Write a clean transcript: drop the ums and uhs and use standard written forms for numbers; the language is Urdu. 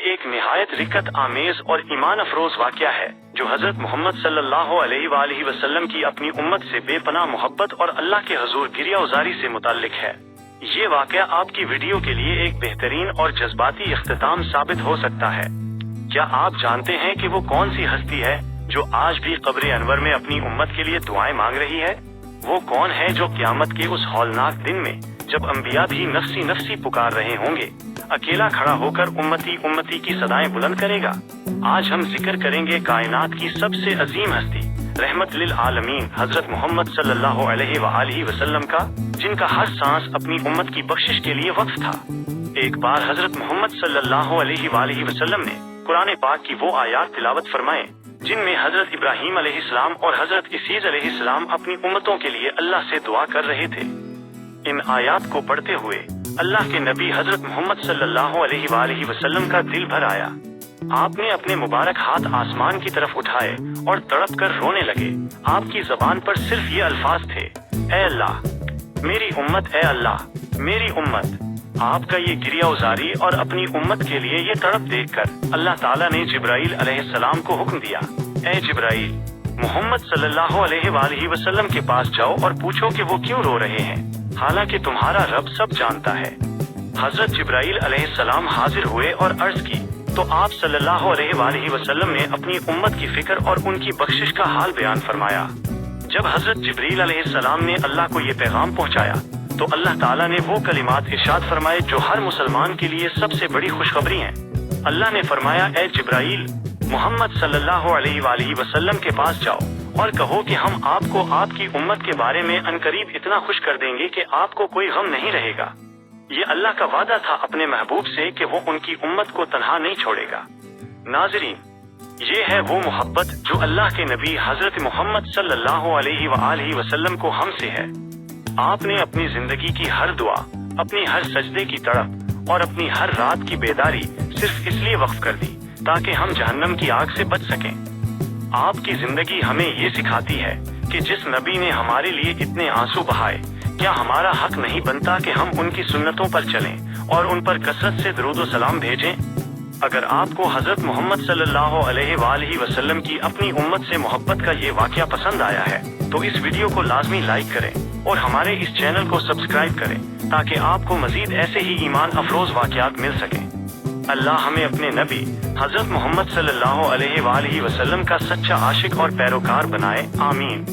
ایک نہایت رکت آمیز اور ایمان افروز واقعہ ہے جو حضرت محمد صلی اللہ علیہ وآلہ وسلم کی اپنی امت سے بے پناہ محبت اور اللہ کے حضور گریہ ازاری سے متعلق ہے۔ یہ واقعہ آپ کی ویڈیو کے لیے ایک بہترین اور جذباتی اختتام ثابت ہو سکتا ہے۔ کیا آپ جانتے ہیں کہ وہ کون سی ہستی ہے جو آج بھی قبر انور میں اپنی امت کے لیے دعائیں مانگ رہی ہے؟ وہ کون ہے جو قیامت کے اس ہولناک دن میں جب انبیاء بھی نفسی نفسی پکار رہے ہوں گے اکیلا کھڑا ہو کر امتی امتی کی صدائیں بلند کرے گا؟ آج ہم ذکر کریں گے کائنات کی سب سے عظیم ہستی رحمت للعالمین حضرت محمد صلی اللہ علیہ وآلہ وسلم کا، جن کا ہر سانس اپنی امت کی بخشش کے لیے وقف تھا۔ ایک بار حضرت محمد صلی اللہ علیہ وآلہ وسلم نے قرآن پاک کی وہ آیات تلاوت فرمائے جن میں حضرت ابراہیم علیہ السلام اور حضرت عیسیٰ علیہ السلام اپنی امتوں کے لیے اللہ سے دعا کر رہے تھے۔ ان آیات کو پڑھتے ہوئے اللہ کے نبی حضرت محمد صلی اللہ علیہ وآلہ وسلم کا دل بھر آیا۔ آپ نے اپنے مبارک ہاتھ آسمان کی طرف اٹھائے اور تڑپ کر رونے لگے۔ آپ کی زبان پر صرف یہ الفاظ تھے، اے اللہ میری امت، اے اللہ میری امت۔ آپ کا یہ گریہ ازاری اور اپنی امت کے لیے یہ تڑپ دیکھ کر اللہ تعالیٰ نے جبرائیل علیہ السلام کو حکم دیا، اے جبرائیل محمد صلی اللہ علیہ وآلہ وسلم کے پاس جاؤ اور پوچھو کہ وہ کیوں رو رہے ہیں، حالانکہ تمہارا رب سب جانتا ہے۔ حضرت جبرائیل علیہ السلام حاضر ہوئے اور عرض کی تو آپ صلی اللہ علیہ وآلہ وسلم نے اپنی امت کی فکر اور ان کی بخشش کا حال بیان فرمایا۔ جب حضرت جبرائیل علیہ السلام نے اللہ کو یہ پیغام پہنچایا تو اللہ تعالیٰ نے وہ کلمات ارشاد فرمائے جو ہر مسلمان کے لیے سب سے بڑی خوشخبری ہیں۔ اللہ نے فرمایا، اے جبرائیل محمد صلی اللہ علیہ وآلہ وسلم کے پاس جاؤ اور کہو کہ ہم آپ کو آپ کی امت کے بارے میں عنقریب اتنا خوش کر دیں گے کہ آپ کو کوئی غم نہیں رہے گا۔ یہ اللہ کا وعدہ تھا اپنے محبوب سے کہ وہ ان کی امت کو تنہا نہیں چھوڑے گا۔ ناظرین، یہ ہے وہ محبت جو اللہ کے نبی حضرت محمد صلی اللہ علیہ وآلہ وسلم کو ہم سے ہے۔ آپ نے اپنی زندگی کی ہر دعا، اپنی ہر سجدے کی تڑپ اور اپنی ہر رات کی بیداری صرف اس لیے وقف کر دی تاکہ ہم جہنم کی آگ سے بچ سکیں۔ آپ کی زندگی ہمیں یہ سکھاتی ہے کہ جس نبی نے ہمارے لیے اتنے آنسو بہائے، کیا ہمارا حق نہیں بنتا کہ ہم ان کی سنتوں پر چلیں اور ان پر کثرت سے درود و سلام بھیجیں؟ اگر آپ کو حضرت محمد صلی اللہ علیہ وآلہ وسلم کی اپنی امت سے محبت کا یہ واقعہ پسند آیا ہے تو اس ویڈیو کو لازمی لائک کریں اور ہمارے اس چینل کو سبسکرائب کریں تاکہ آپ کو مزید ایسے ہی ایمان افروز واقعات مل سکیں۔ اللہ ہمیں اپنے نبی حضرت محمد صلی اللہ علیہ وآلہ وسلم کا سچا عاشق اور پیروکار بنائے، آمین۔